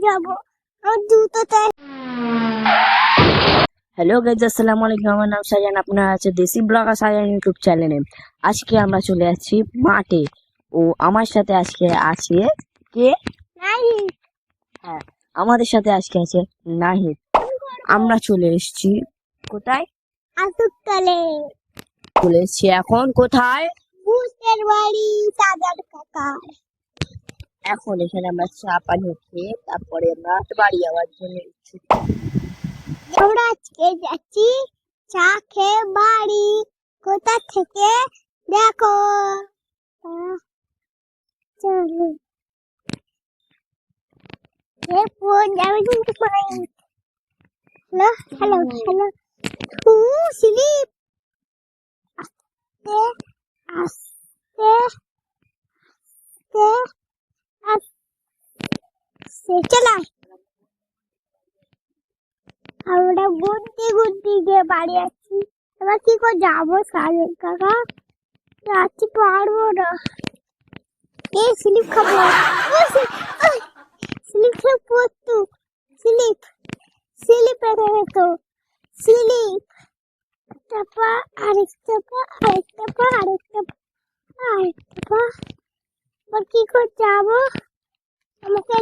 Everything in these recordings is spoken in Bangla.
যাবো আমার জুতোতে। হ্যালো গাইজ, আসসালামু আলাইকুম। আমার নাম সাজান, আপনারা আছে দেশি ব্লগার সাজান ইউটিউব চ্যানেলে। আজকে আমরা চলে যাচ্ছি মাঠে। ও আমার সাথে আজকে আছে কে? নাহিদ। হ্যাঁ, আমাদের সাথে আজকে আছে নাহিদ। আমরা চলে এসেছি কোথায়? আসুকতলে। চলে এসেছি এখন কোথায়? বুস্টের বাড়ি সাজার কাকার। এখন এখানে আমরা চা পানি খেয়ে তারপরে আমরা বাড়ি যাওয়ার জন্য ইচ্ছুক। আমরা আজকে যাচ্ছি চা খেয়ে বাড়ি। কোথা থেকে দেখো। চলো ফোন যাবে কিন্তু হ্যালো হ্যালো হ্যালো। স্লিপ আস্তে আস্তে আস্তে আস্তে চালাই। আমরা গুনতে গুনতে গিয়ে বাড়ি আসছি। এবার কি করে যাবো সাজের কাকা? যাচ্ছি পারবো না। স্লিপ খাবো। স্লিপ খেয়ে পড়তো। স্লিপ স্লিপ এনে যেত। স্লিপ চাপা আরেকটা পা আরেকটা পা আরেকটা পা আরেকটা পা। এবার কি করে যাবো? আমাকে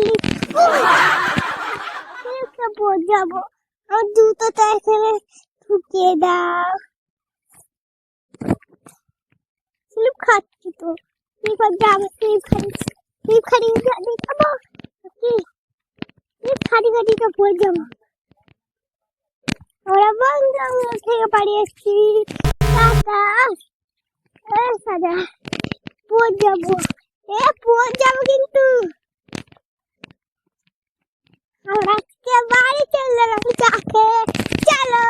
স্লিপটা পড়ে যাবো। আমার জুতোটা এখানে ঢুকিয়ে দাও। স্লিপ খাচ্ছি তো। কি করে যাবো? স্লিপ খাড়ি খাবো কি? স্লিপ খাড়ি তো পড়ে যাবো। আমরা বন্ধু থেকে বাড়ি এসছি। টাটা সাজা পড়ে যাবো। পড়ে যাবো কিন্তু। আমরা আজকে বাড়ি চললাম চাকে। চলো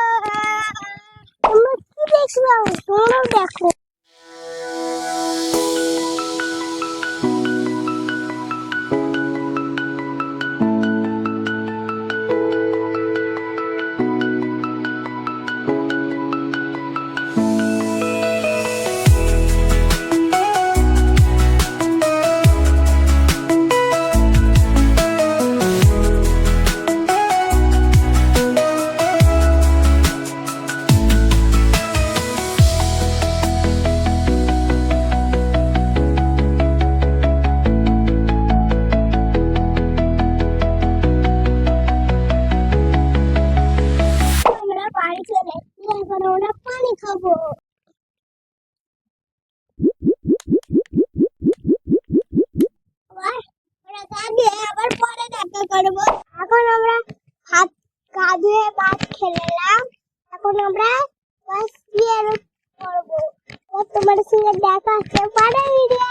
তোমরা কি দেখছো? তোমরাও দেখো। বাড়ি চলে এখন ওরা পানি খাবো। ওরা কাঁদে আবার পরে দেখা করবো। এখন আমরা হাত কাঁধে ভাত খেলাম। এখন আমরা বাস করবো। তোমার সঙ্গে দেখা হচ্ছে পরে ভিডিও।